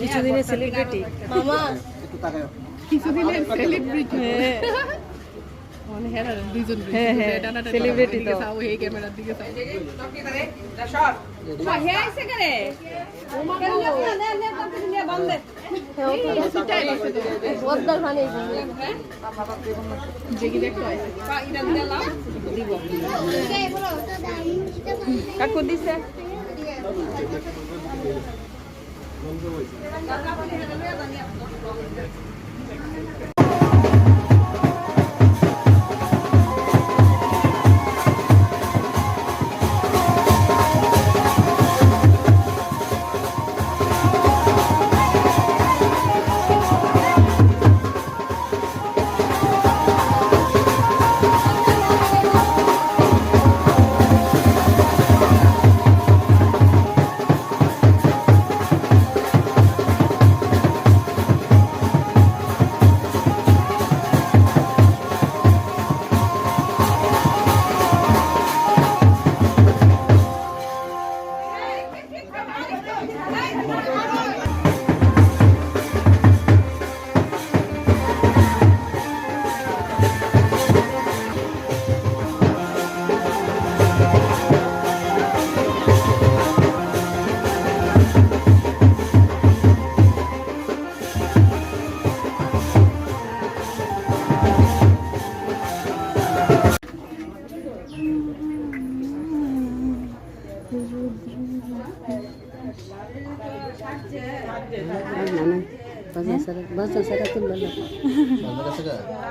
কিছুদিনের সেলিব্রিটি মামা, কিছুদিনের সেলিব্রিটি। মানে হ্যাঁ দুইজন সেলিব্রিটি তো এই ক্যামেরার দিকে চাও সর হে আইছে করে ওমা নে নে নে বন্ধ সুটাই বসে তো বদ্দার খানে জেগি দেখো আইছে পা ইরা দিলাম দিব কাকু দিছে বন্ধ হইছে কাকা বলে লয়া জানিয়া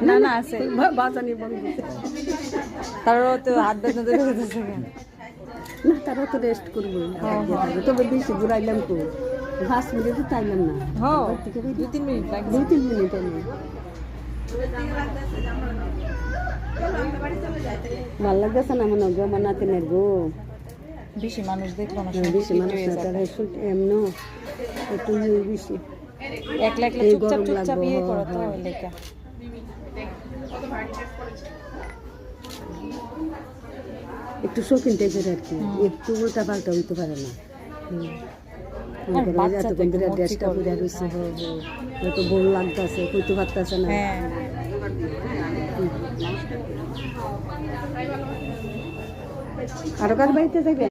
না না আছে বাজানি বন্ধ তারও তো হাত বেঁধে রেখেছে না তারও তো রেস্ট করবো তবে বেশি ঘুরাইলাম তো 5 মিনিট টাইলাম না হ্যাঁ 2-3 মিনিট লাগবে 2-3 মিনিট ভাল লাগতেছে না মনে গো মানাতে নেই গো বেশি মানুষ দেখলো না বেশি মানুষ তারা এমন একটু বেশি একলা একলা চুপচাপ ইয়ে করো তো লেখা একটু শৌখিন টাইপের আর কি একটু উল্টা পাল্টা হইতে পারে না ড্রেসটা পুরা রয়েছে তো বড় লাগতেছে কইতে পারতেছে না আরো কার বাড়িতে যাবে